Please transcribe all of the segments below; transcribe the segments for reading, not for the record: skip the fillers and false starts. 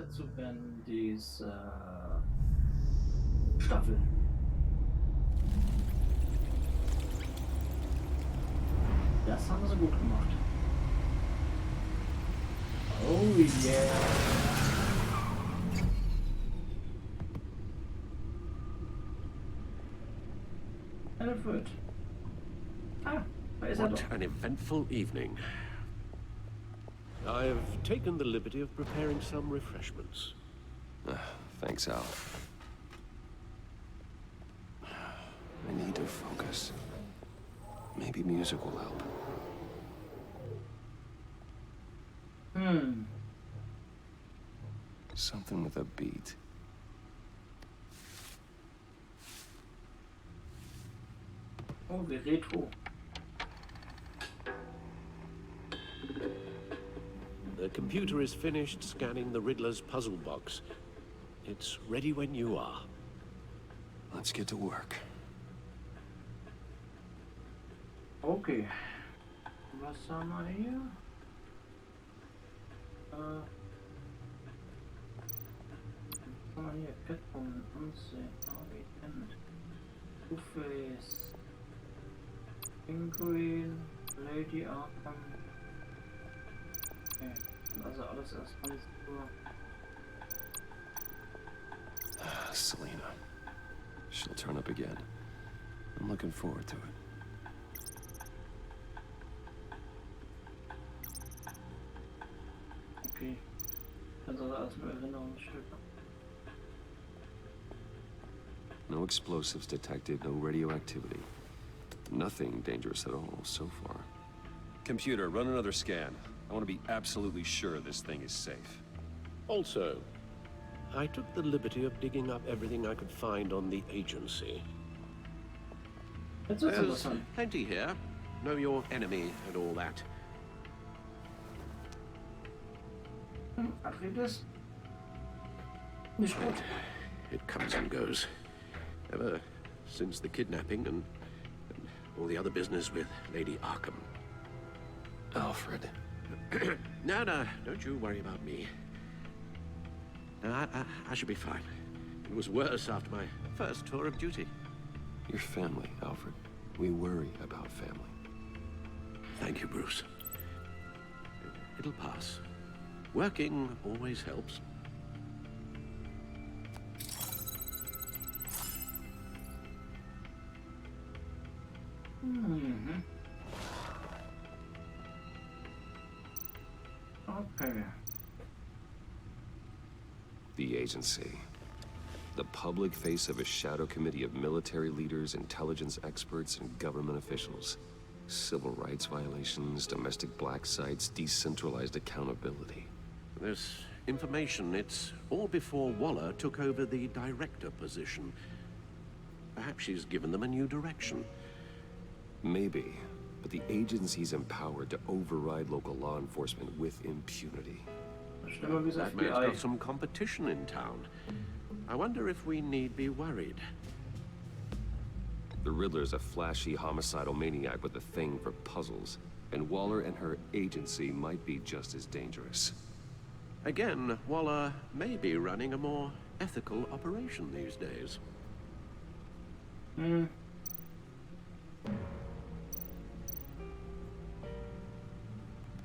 Fortsetzung werden dieser Staffel. Das haben sie gut gemacht. Oh yeah. Alfred. Ah, da ist er doch. What an eventful evening. I've taken the liberty of preparing some refreshments. Thanks, Al. I need to focus. Maybe music will help. Something with a beat. Oh, wie retro. The computer is finished scanning the Riddler's puzzle box. It's ready when you are. Let's get to work. Okay. Was haben wir hier? Was haben wir hier? Catwoman, Ansehen, Weekend, Two-Face, Penguin, Lady Arkham. Okay, also alles erstmal so. Selena. She'll turn up again. I'm looking forward to it. Okay. Also alles nur Erinnerungsstücke. No explosives detected, no radioactivity. Nothing dangerous at all so far. Computer, run another scan. I want to be absolutely sure this thing is safe. Also, I took the liberty of digging up everything I could find on the agency. Jetzt wird's There's interessant. plenty here. Know your enemy and all that. Atreides? Nicht gut. It comes and goes. Ever since the kidnapping and all the other business with Lady Arkham. Alfred. No, don't you worry about me. No, I should be fine. It was worse after my first tour of duty. Your family, Alfred. We worry about family. Thank you, Bruce. It'll pass. Working always helps. Okay. The agency. The public face of a shadow committee of military leaders, intelligence experts, and government officials. Civil rights violations, domestic black sites, decentralized accountability. This information, it's all before Waller took over the director position. Perhaps she's given them a new direction. Maybe, but the agency's empowered to override local law enforcement with impunity. Schlimmer wie das That man's FBI. got some competition in town. I wonder if we need be worried. The Riddler's a flashy homicidal maniac with a thing for puzzles, and Waller and her agency might be just as dangerous. Again, Waller may be running a more ethical operation these days.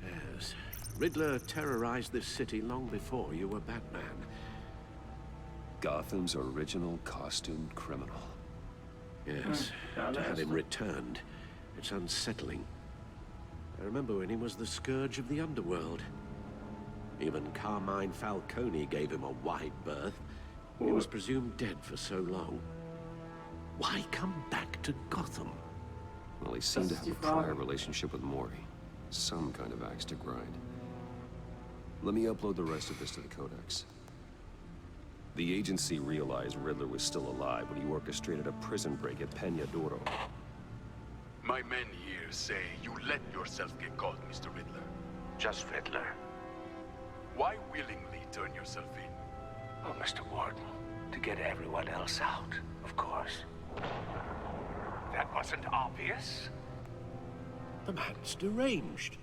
Yes, Riddler terrorized this city long before you were Batman. Gotham's original costumed criminal. Yes, to have him returned, it's unsettling. I remember when he was the scourge of the underworld. Even Carmine Falcone gave him a wide berth. He was presumed dead for so long. Why come back to Gotham? Well, he seemed to Das ist have a die Frage. prior relationship with Maury. Some kind of axe to grind. Let me upload the rest of this to the Codex. The agency realized Riddler was still alive when he orchestrated a prison break at Peña Duro. My men here say you let yourself get caught, Mr. Riddler. Just Riddler. Why willingly turn yourself in? Oh, Mr. Warden, to get everyone else out, of course. That wasn't obvious. The man's deranged.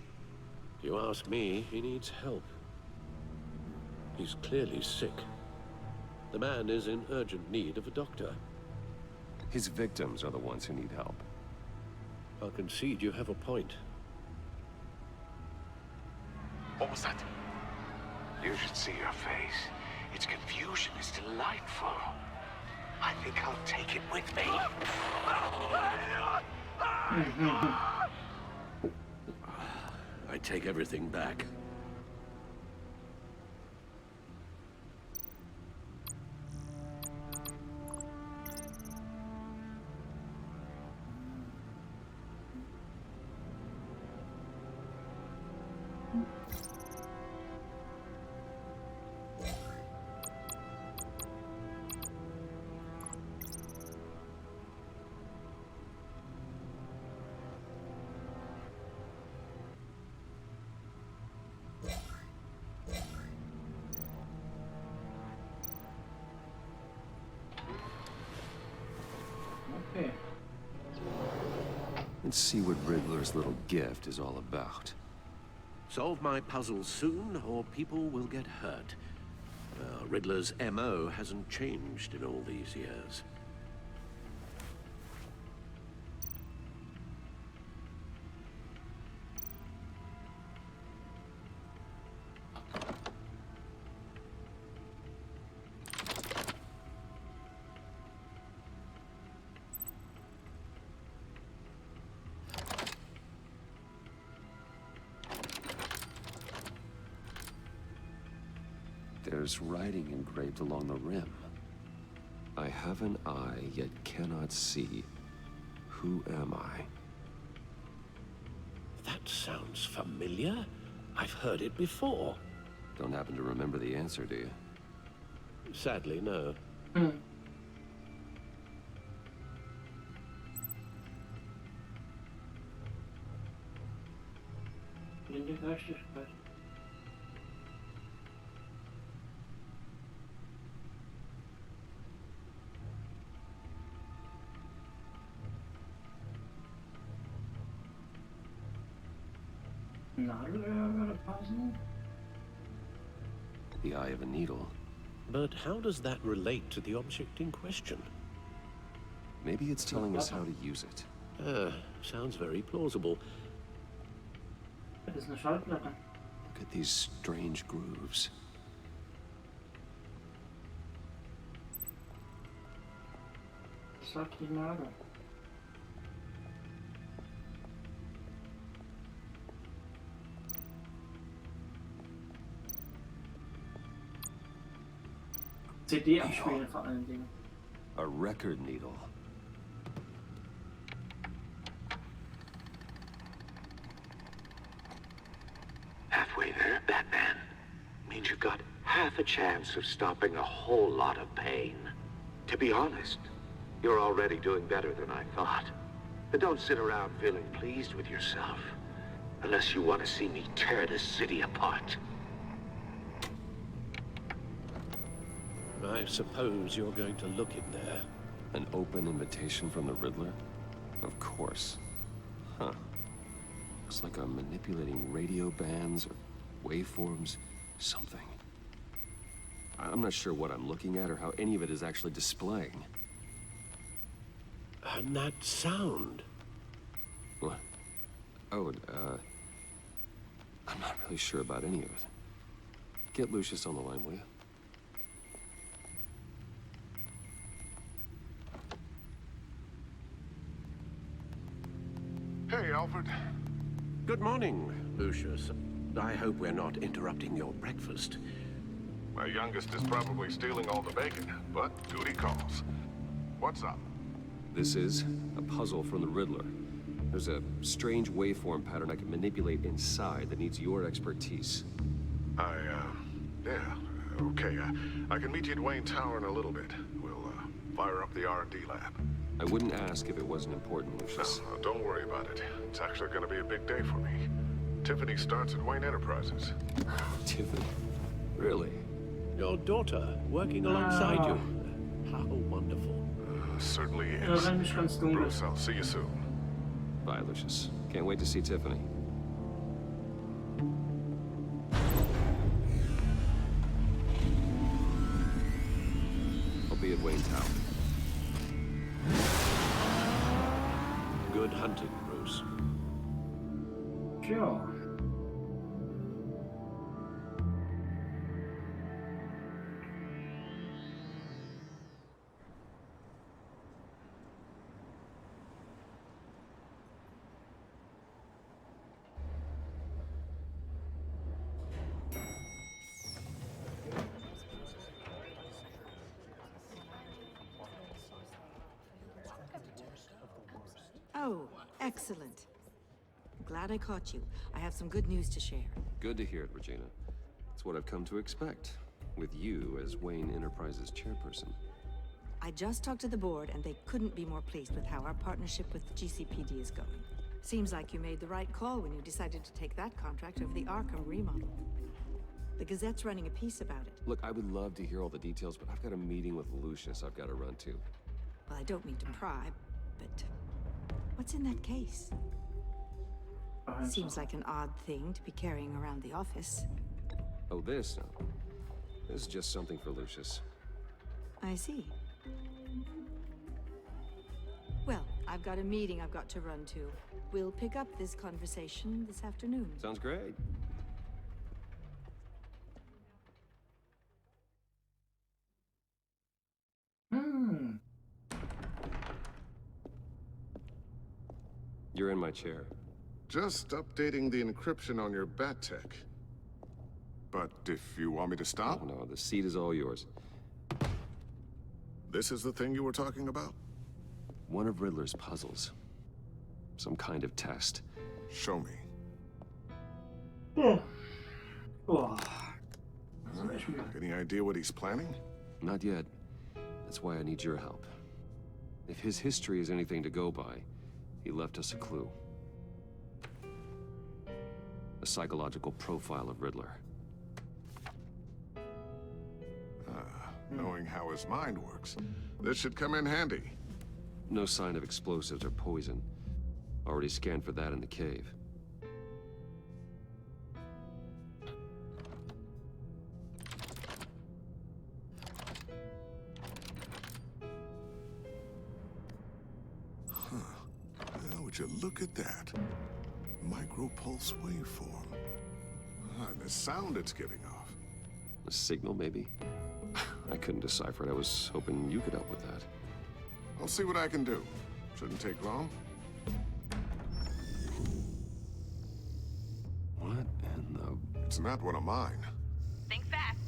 If you ask me, he needs help. He's clearly sick. The man is in urgent need of a doctor. His victims are the ones who need help. I'll concede you have a point. What was that? You should see your face. Its confusion is delightful. I think I'll take it with me. I take everything back. Okay. Let's see what Riddler's little gift is all about. Solve my puzzles soon, or people will get hurt. Riddler's MO hasn't changed in all these years. There's writing engraved along the rim. I have an eye, yet cannot see. Who am I? That sounds familiar. I've heard it before. Don't happen to remember the answer, do you? Sadly, no. Blinde Gerechtigkeit. Nadelöhr würde passen. The eye of a needle. But how does that relate to the object in question? Maybe it's telling us how to use it. Sounds very plausible. Das ist eine Schallplatte. Look at these strange grooves. Das sagt die Nadel. CD abspielen vor allen Dingen. A record needle. Halfway there, Batman. Means you've got half a chance of stopping a whole lot of pain. To be honest, you're already doing better than I thought. But don't sit around feeling pleased with yourself. Unless you want to see me tear this city apart. I suppose you're going to look in there. An open invitation from the Riddler? Of course. Huh. Looks like I'm manipulating radio bands or waveforms, something. I'm not sure what I'm looking at or how any of it is actually displaying. And that sound. What? Oh, I'm not really sure about any of it. Get Lucius on the line, will you? Hey, Alfred. Good morning, Lucius. I hope we're not interrupting your breakfast. My youngest is probably stealing all the bacon, but duty calls. What's up? This is a puzzle from the Riddler. There's a strange waveform pattern I can manipulate inside that needs your expertise. Yeah, okay. I can meet you at Wayne Tower in a little bit. We'll, fire up the R&D lab. I wouldn't ask if it wasn't important, Lucius. No, don't worry about it. It's actually gonna be a big day for me. Tiffany starts at Wayne Enterprises. Tiffany? Really? Your daughter working alongside you. How wonderful. Certainly Ja, is. wenn mich ganz dunkel. Bruce, I'll see you soon. Bye, Lucius. Can't wait to see Tiffany. be at Wayne Tower. Good hunting, Bruce. Sure. Oh, excellent. Glad I caught you. I have some good news to share. Good to hear it, Regina. It's what I've come to expect, with you as Wayne Enterprises chairperson. I just talked to the board, and they couldn't be more pleased with how our partnership with GCPD is going. Seems like you made the right call when you decided to take that contract over the Arkham remodel. The Gazette's running a piece about it. Look, I would love to hear all the details, but I've got a meeting with Lucius I've got to run to. Well, I don't mean to pry, but what's in that case? Seems like an odd thing to be carrying around the office. Oh, this? No. This is just something for Lucius. I see. Well, I've got a meeting I've got to run to. We'll pick up this conversation this afternoon. Sounds great. You're in my chair. Just updating the encryption on your bat tech. But if you want me to stop, Oh, no, the seat is all yours. this is the thing you were talking about? One of Riddler's puzzles. Some kind of test. Show me. Oh. Any idea what he's planning? Not yet. That's why I need your help. If his history is anything to go by, he left us a clue. A psychological profile of Riddler. Knowing how his mind works, this should come in handy. No sign of explosives or poison. Already scanned for that in the cave. Would you look at that? Micropulse waveform. And the sound it's giving off. A signal, maybe? I couldn't decipher it. I was hoping you could help with that. I'll see what I can do. Shouldn't take long. What in the... It's not one of mine. Think fast.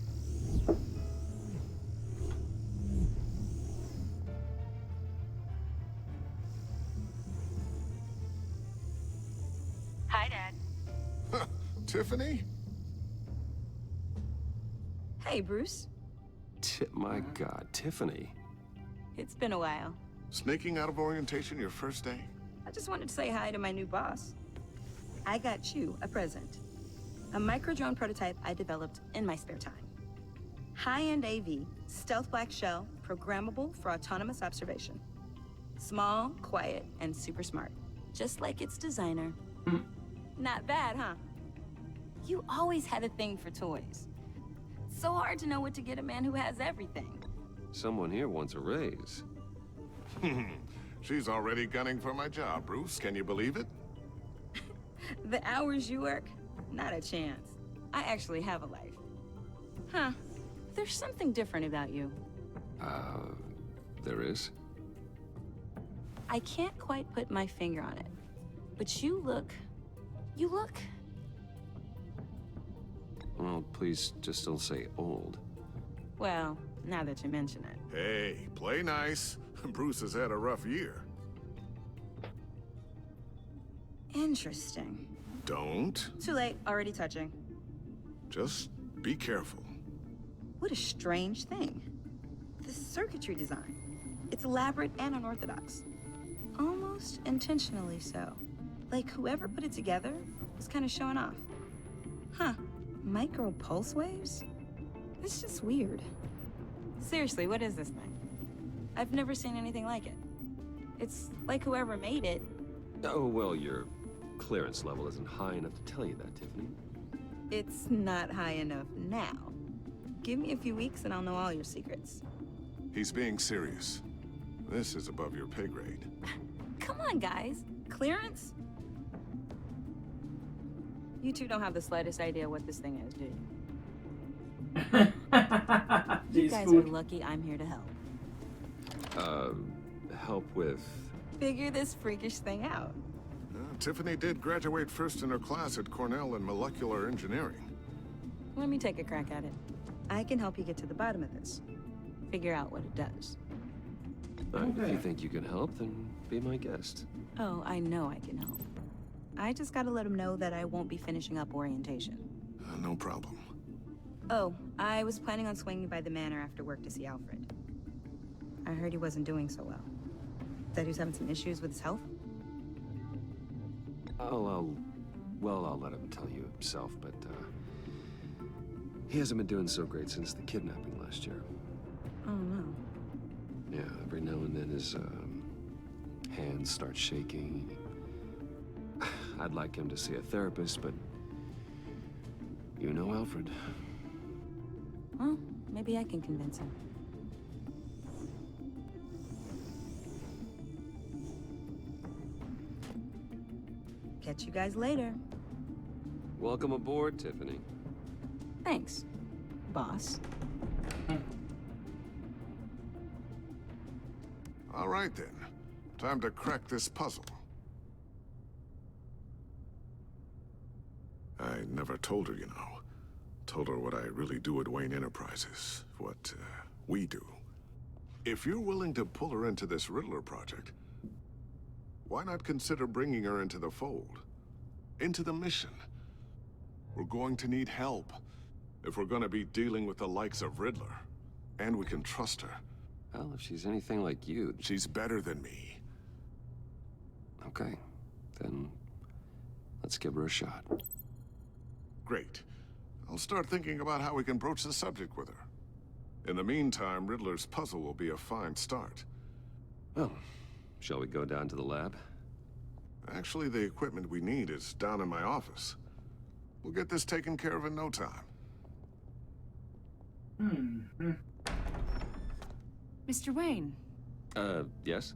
Hi, Dad. Tiffany? Hey, Bruce. My God, Tiffany. It's been a while. Sneaking out of orientation your first day? I just wanted to say hi to my new boss. I got you a present. A micro-drone prototype I developed in my spare time. High-end AV, stealth black shell, programmable for autonomous observation. Small, quiet, and super smart. Just like its designer. Not bad, huh? You always had a thing for toys. So hard to know what to get a man who has everything. Someone here wants a raise. She's already gunning for my job, Bruce. Can you believe it? The hours you work? Not a chance. I actually have a life. Huh. There's something different about you. There is? I can't quite put my finger on it. But you look... Well, please just don't say old. Well, now that you mention it. Hey, play nice. Bruce has had a rough year. Interesting. Don't. Too late, already touching. Just be careful. What a strange thing. The circuitry design. It's elaborate and unorthodox. Almost intentionally so. Like whoever put it together was kind of showing off. Huh. Micro pulse waves? It's just weird. Seriously, what is this thing? I've never seen anything like it. It's like whoever made it. Oh, well, your clearance level isn't high enough to tell you that, Tiffany. It's not high enough now. Give me a few weeks and I'll know all your secrets. He's being serious. This is above your pay grade. Come on, guys. Clearance? You two don't have the slightest idea what this thing is, do you? You guys are lucky I'm here to help. Help with... Figure this freakish thing out. Tiffany did graduate first in her class at Cornell in molecular engineering. Let me take a crack at it. I can help you get to the bottom of this. Figure out what it does. If you think you can help, then be my guest. Oh, I know I can help. I just gotta let him know that I won't be finishing up orientation. No problem. Oh, I was planning on swinging by the manor after work to see Alfred. I heard he wasn't doing so well. That he was having some issues with his health? I'll let him tell you himself, but, he hasn't been doing so great since the kidnapping last year. Oh, no. Yeah, every now and then his, hands start shaking. I'd like him to see a therapist, but you know Alfred. Well, maybe I can convince him. Catch you guys later. Welcome aboard, Tiffany. Thanks, boss. All right, then. Time to crack this puzzle. I never told her, you know. Told her what I really do at Wayne Enterprises. What, we do. If you're willing to pull her into this Riddler project, why not consider bringing her into the fold? Into the mission? We're going to need help if we're gonna be dealing with the likes of Riddler. And we can trust her. Well, if she's anything like you... She's better than me. Okay, then let's give her a shot. Great. I'll start thinking about how we can broach the subject with her. In the meantime, Riddler's puzzle will be a fine start. Well, shall we go down to the lab? Actually, the equipment we need is down in my office. We'll get this taken care of in no time. Mr. Wayne. Yes?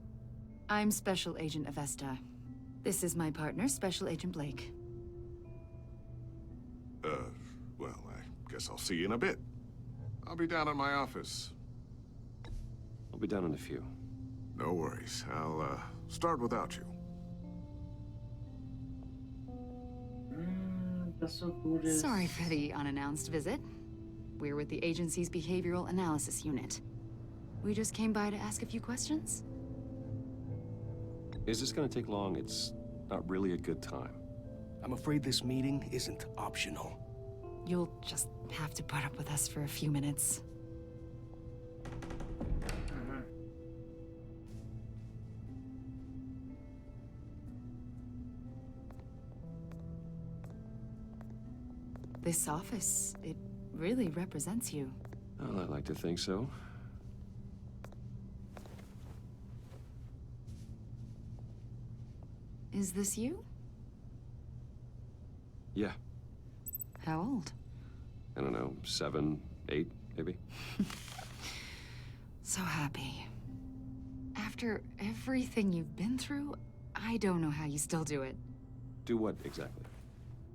I'm Special Agent Avesta. This is my partner, Special Agent Blake. Well, I guess I'll see you in a bit. I'll be down in my office. I'll be down in a few. No worries. I'll, start without you. Sorry for the unannounced visit. We're with the agency's behavioral analysis unit. We just came by to ask a few questions. Is this gonna take long? It's not really a good time. I'm afraid this meeting isn't optional. You'll just have to put up with us for a few minutes. This office, it really represents you. Well, I'd like to think so. Is this you? Yeah. How old? I don't know, 7, 8, maybe? So happy. After everything you've been through, I don't know how you still do it. Do what, exactly?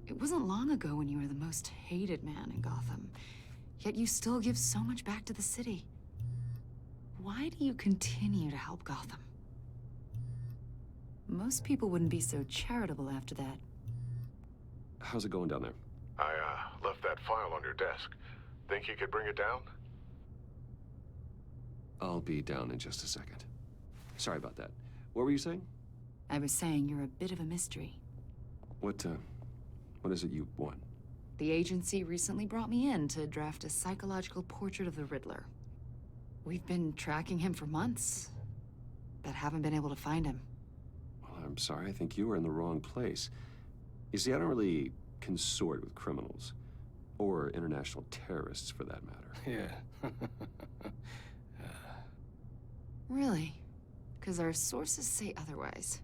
It wasn't long ago when you were the most hated man in Gotham, yet you still give so much back to the city. Why do you continue to help Gotham? Most people wouldn't be so charitable after that. How's it going down there? I, left that file on your desk. Think you could bring it down? I'll be down in just a second. Sorry about that. What were you saying? I was saying you're a bit of a mystery. What is it you want? The agency recently brought me in to draft a psychological portrait of the Riddler. We've been tracking him for months, but haven't been able to find him. Well, I'm sorry, I think you were in the wrong place. You see, I don't really consort with criminals. Or international terrorists, for that matter. Yeah. Really? Because our sources say otherwise.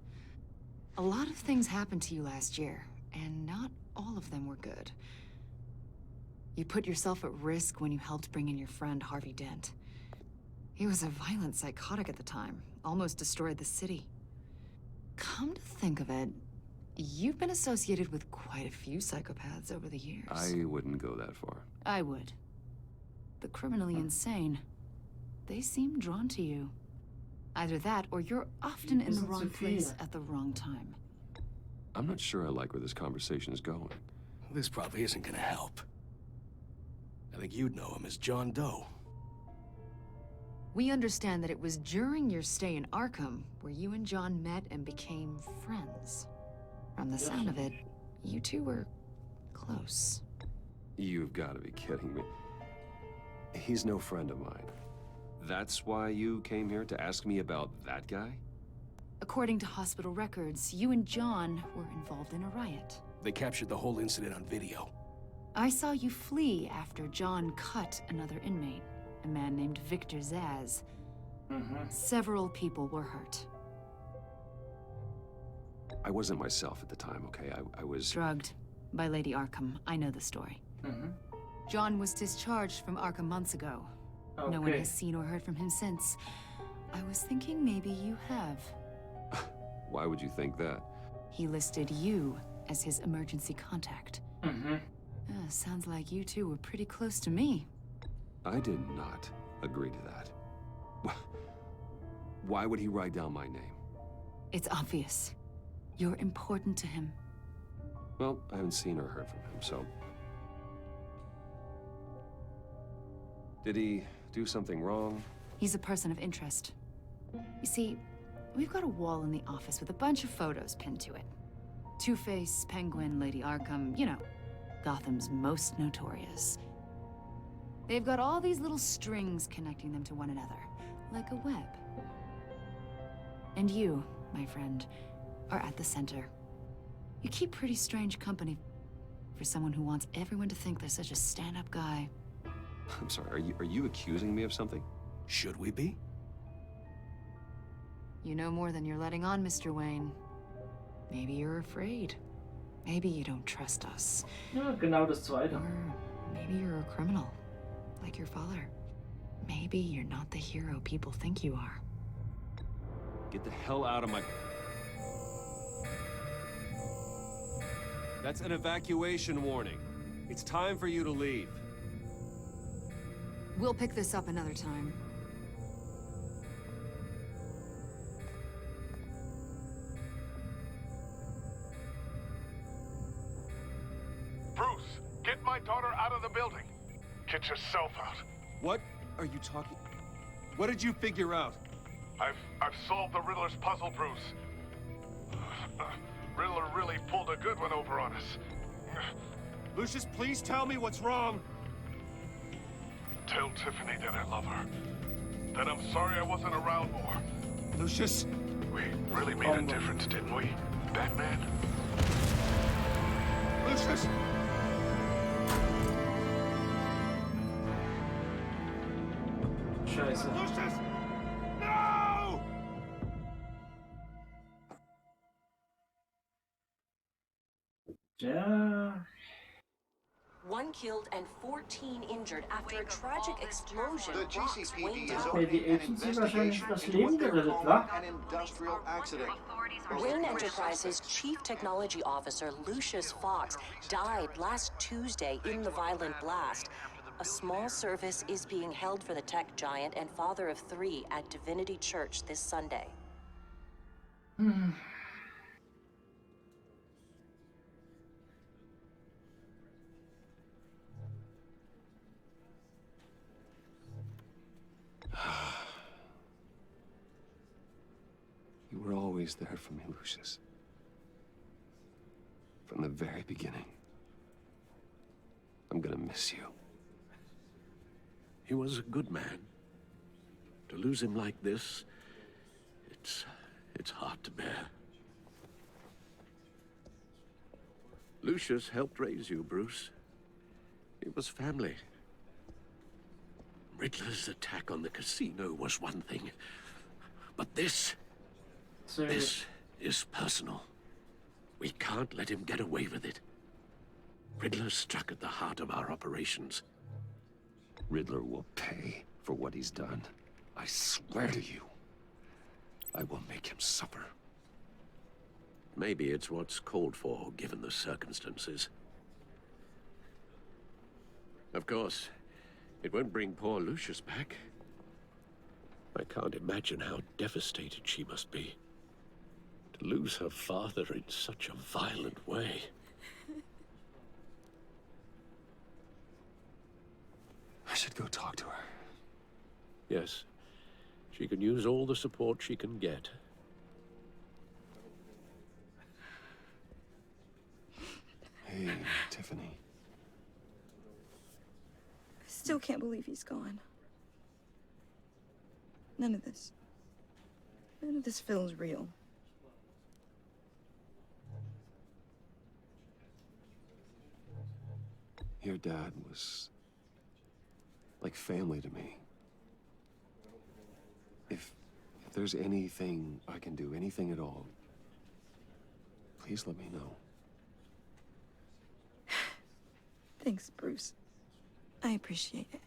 A lot of things happened to you last year, and not all of them were good. You put yourself at risk when you helped bring in your friend Harvey Dent. He was a violent psychotic at the time, almost destroyed the city. Come to think of it, you've been associated with quite a few psychopaths over the years. I wouldn't go that far. I would. The criminally insane. They seem drawn to you. Either that, or you're often in the wrong place at the wrong time. I'm not sure I like where this conversation is going. This probably isn't gonna help. I think you'd know him as John Doe. We understand that it was during your stay in Arkham where you and John met and became friends. From the sound of it, you two were close. You've got to be kidding me. He's no friend of mine. That's why you came here to ask me about that guy? According to hospital records, you and John were involved in a riot. They captured the whole incident on video. I saw you flee after John cut another inmate, a man named Victor Zaz. Several people were hurt. I wasn't myself at the time, okay? I was... Drugged by Lady Arkham. I know the story. John was discharged from Arkham months ago. No one has seen or heard from him since. I was thinking maybe you have. Why would you think that? He listed you as his emergency contact. Sounds like you two were pretty close to me. I did not agree to that. Why would he write down my name? It's obvious. You're important to him. Well, I haven't seen or heard from him, so... Did he do something wrong? He's a person of interest. You see, we've got a wall in the office with a bunch of photos pinned to it. Two-Face, Penguin, Lady Arkham, you know, Gotham's most notorious. They've got all these little strings connecting them to one another, like a web. And you, my friend, are at the center. You keep pretty strange company for someone who wants everyone to think they're such a stand-up guy. I'm sorry, are you accusing me of something? Should we be? You know more than you're letting on, Mr. Wayne. Maybe you're afraid. Maybe you don't trust us. Ja, genau das Zweite. Or maybe you're a criminal, like your father. Maybe you're not the hero people think you are. Get the hell out of my... That's an evacuation warning. It's time for you to leave. We'll pick this up another time. Bruce, get my daughter out of the building. Get yourself out. What are you talking... What did you figure out? I've solved the Riddler's puzzle, Bruce. Riddler really pulled a good one over on us. Lucius, please tell me what's wrong. Tell Tiffany that I love her. That I'm sorry I wasn't around more. Lucius! We really made a difference, didn't we, Batman? Lucius! Scheiße. Lucius! No! Ja. One killed and 14 injured after a tragic explosion rocks Wayne Nee, die Agency wahrscheinlich das Leben gerettet, wa? Wayne Enterprises chief technology officer Lucius Fox died last Tuesday in the violent blast. A small service is being held for the tech giant and father of 3 at Divinity Church this Sunday. You were always there for me, Lucius. From the very beginning. I'm gonna miss you. He was a good man. To lose him like this, it's hard to bear. Lucius helped raise you, Bruce. It was family. Riddler's attack on the casino was one thing, but this is personal. We can't let him get away with it. Riddler struck at the heart of our operations. Riddler will pay for what he's done. I swear to you, I will make him suffer. Maybe it's what's called for, given the circumstances. Of course, it won't bring poor Lucius back. I can't imagine how devastated she must be. To lose her father in such a violent way. I should go talk to her. Yes, she can use all the support she can get. Hey, Tiffany. I still can't believe he's gone. None of this feels real. Your dad was like family to me. If there's anything I can do, anything at all, please let me know. Thanks, Bruce. I appreciate it.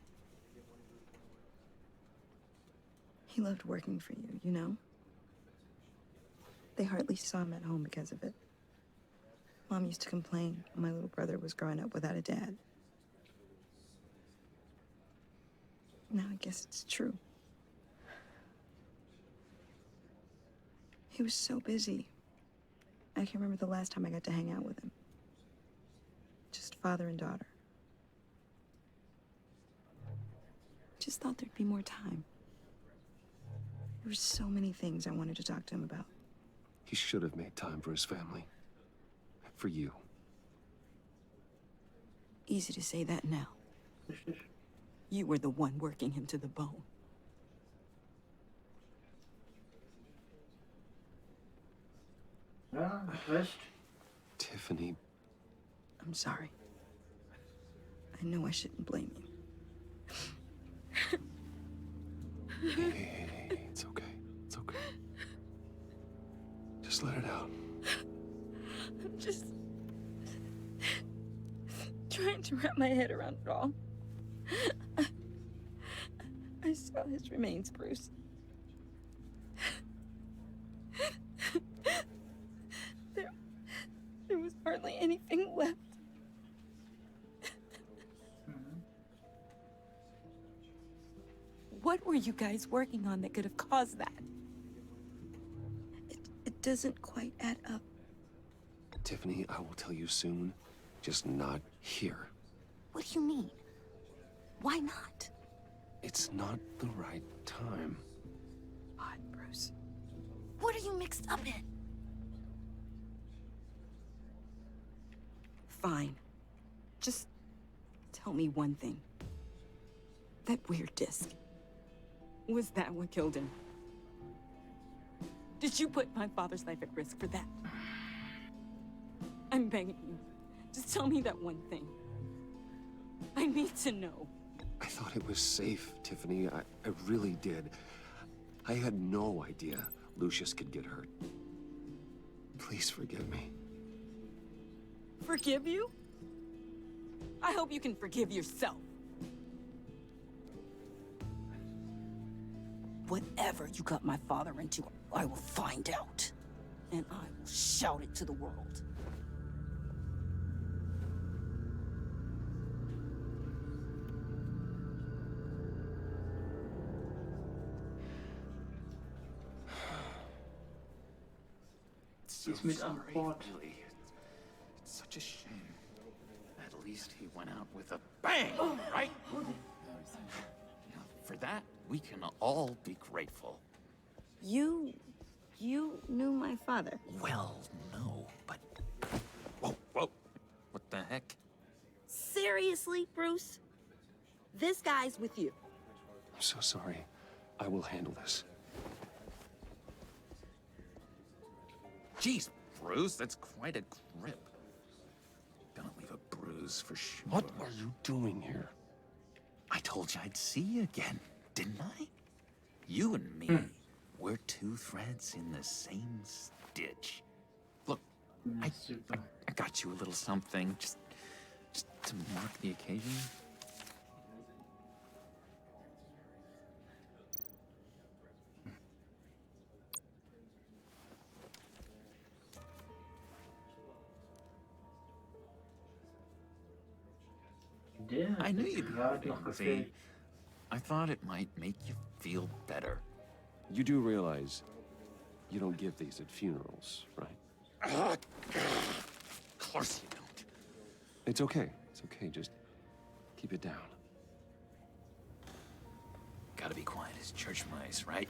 He loved working for you, you know? They hardly saw him at home because of it. Mom used to complain my little brother was growing up without a dad. Now I guess it's true. He was so busy. I can't remember the last time I got to hang out with him. Just father and daughter. Just thought there'd be more time. There were so many things I wanted to talk to him about. He should have made time for his family. For you. Easy to say that now. You were the one working him to the bone. Ja, recht. Tiffany. I'm sorry. I know I shouldn't blame you. Hey, it's okay. It's okay. Just let it out. I'm just trying to wrap my head around it all. I saw his remains, Bruce. There was hardly anything left. What were you guys working on that could have caused that? It doesn't quite add up. Tiffany, I will tell you soon, just not here. What do you mean? Why not? It's not the right time. Odd, Bruce. What are you mixed up in? Fine. Just tell me one thing. That weird disc. Was that what killed him? Did you put my father's life at risk for that? I'm begging you. Just tell me that one thing. I need to know. I thought it was safe, Tiffany. I really did. I had no idea Lucius could get hurt. Please forgive me. Forgive you? I hope you can forgive yourself. Whatever you got my father into, I will find out. And I will shout it to the world. Ist mit an Bord. Really. It's such a shame. At least he went out with a bang, right? Now, for that, we can all be grateful. You knew my father. Well, no, but... Whoa, whoa. What the heck? Seriously, Bruce? This guy's with you. I'm so sorry. I will handle this. Jeez, Bruce, that's quite a grip. Gonna leave a bruise for sure. What are you doing here? I told you I'd see you again, didn't I? You and me, we're two threads in the same stitch. Look, I got you a little something, just to mark the occasion. Der I knew you'd be gerade noch hoping, see? gefällt. I thought it might make you feel better. You do realize you don't give these at funerals, right? Of course you don't. It's okay. It's okay. Just keep it down. Gotta be quiet as church mice, right?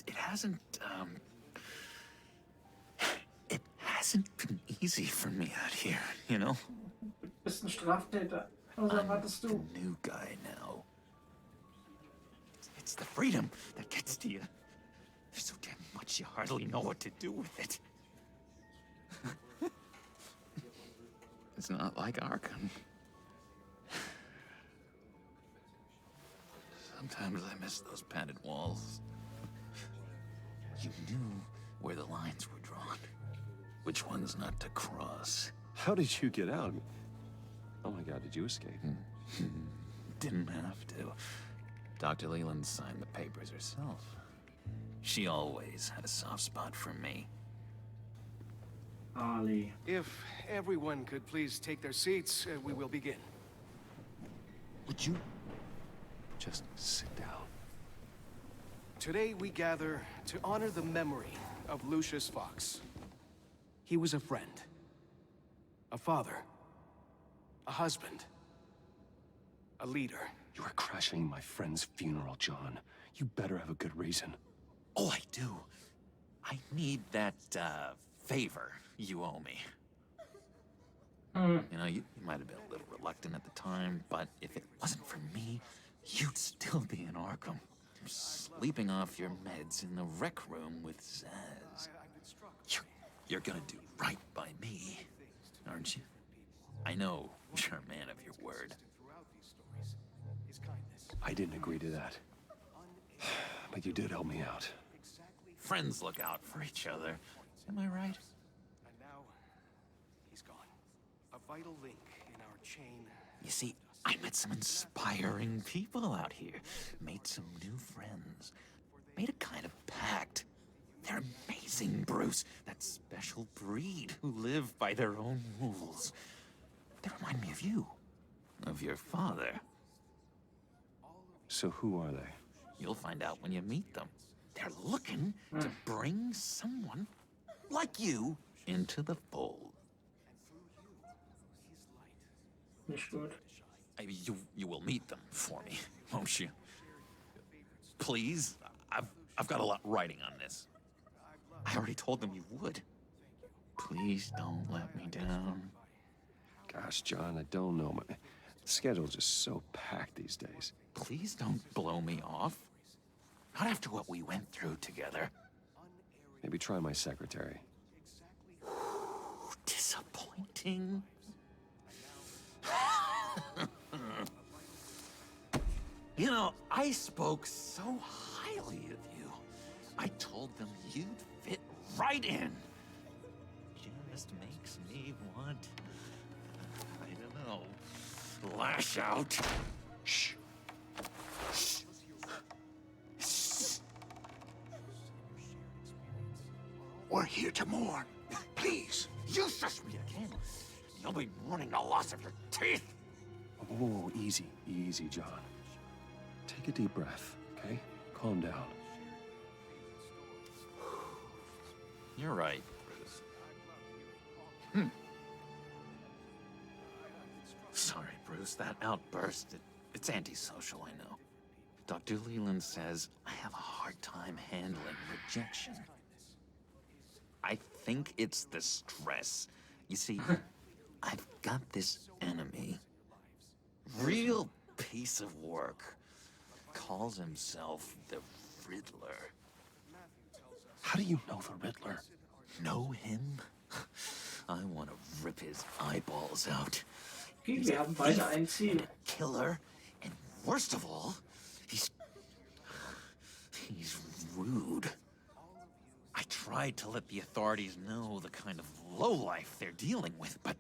It hasn't been easy for me out here, you know? Du bist ein Straftäter. Was erwartest The du? new guy now. It's the freedom that gets to you. There's so damn much you hardly know what to do with it. It's not like Arkham. Sometimes I miss those padded walls. You knew where the lines were drawn. Which ones not to cross. How did you get out? Oh my God, did you escape? Didn't have to. Dr. Leland signed the papers herself. She always had a soft spot for me. Ali. If everyone could please take their seats, we will begin. Would you just sit down? Today we gather to honor the memory of Lucius Fox. He was a friend, a father, a husband, a leader. You are crashing my friend's funeral, John. You better have a good reason. Oh, I do. I need that, favor you owe me. You know, you might have been a little reluctant at the time, but if it wasn't for me, you'd still be in Arkham. Sleeping off your meds in the rec room with Zaz. You're gonna do right by me, aren't you? I know you're a man of your word. I didn't agree to that. But you did help me out. Friends look out for each other. Am I right? And now, he's gone. A vital link in our chain. You see, I met some inspiring people out here. Made some new friends. Made a kind of pact. They're amazing, Bruce. That special breed who live by their own rules. They remind me of you. Of your father. So who are they? You'll find out when you meet them. They're looking to bring someone like you into the fold. Nicht gut. You will meet them for me, won't you? Please, I've got a lot writing on this. I already told them you would. Please don't let me down. Gosh, John, I don't know. My schedule's just so packed these days. Please don't blow me off. Not after what we went through together. Maybe try my secretary. Disappointing. You know, I spoke so highly of you. I told them you'd fit right in. Just makes me want, I don't know, lash out. Shh. We're here to mourn. Please. You shush me again. You'll be mourning the loss of your teeth. Oh, easy, easy, John. Take a deep breath, okay? Calm down. You're right, Bruce. Sorry, Bruce, that outburst, it's antisocial, I know. Dr. Leland says I have a hard time handling rejection. I think it's the stress. You see, I've got this enemy. Real piece of work. Calls himself the Riddler. How do you know the Riddler? Know him? I want to rip his eyeballs out. Okay, He's wir haben beide ein Ziel. a killer, and worst of all, he's rude. I tried to let the authorities know the kind of lowlife they're dealing with, but...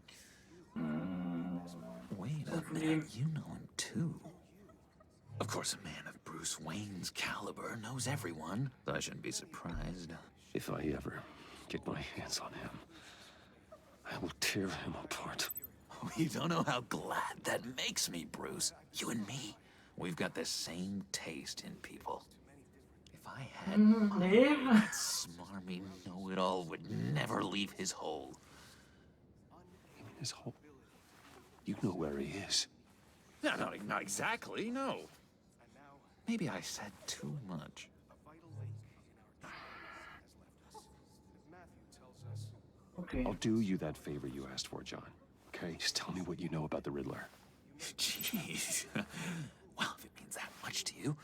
Wait a minute, you know him too. Of course, a man of Bruce Wayne's caliber knows everyone, so I shouldn't be surprised. If I ever get my hands on him, I will tear him apart. You don't know how glad that makes me, Bruce. You and me, we've got the same taste in people. If I had Nee. that smarmy know-it-all would never leave his hole. You mean his hole? You know where he is. No, not exactly, no. Maybe I said too much. Okay. I'll do you that favor you asked for, John. Okay? Just tell me what you know about the Riddler. Jeez. Well, if it means that much to you.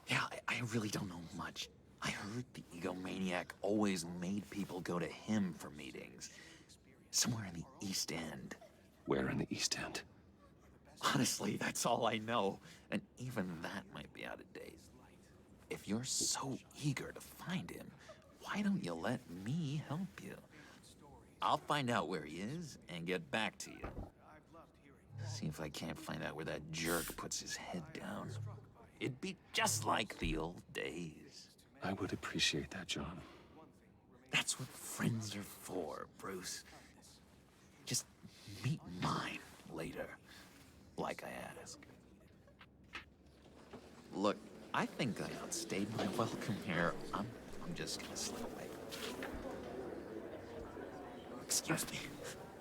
Yeah, I really don't know much. I heard the egomaniac always made people go to him for meetings. Somewhere in the East End. Where in the East End? Honestly, that's all I know. And even that might be out of date. If you're so eager to find him, why don't you let me help you? I'll find out where he is and get back to you. See if I can't find out where that jerk puts his head down. It'd be just like the old days. I would appreciate that, John. That's what friends are for, Bruce. Just meet mine later, like I asked. Look, I think I outstayed my welcome here. I'm just gonna slip away. Excuse me.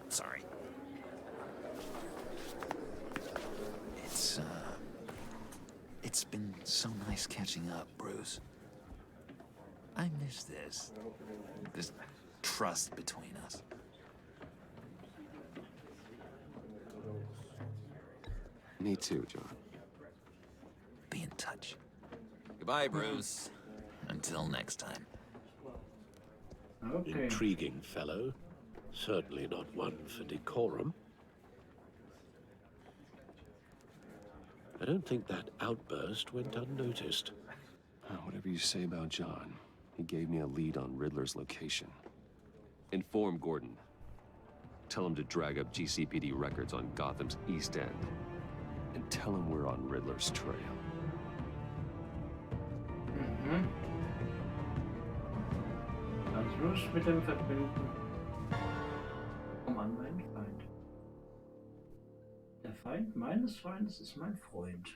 Sorry. It's been so nice catching up, Bruce. I miss this trust between us. Me too, John. Be in touch. Goodbye, Bruce. Until next time. Okay. Intriguing fellow. Certainly not one for decorum. I don't think that outburst went unnoticed. Whatever you say about John, he gave me a lead on Riddler's location. Inform Gordon. Tell him to drag up GCPD records on Gotham's East End. And tell him we're on Riddler's trail. Mhm. Ganz los mit dem Verbinden. Komm an, mein Feind. Der Feind meines Feindes ist mein Freund.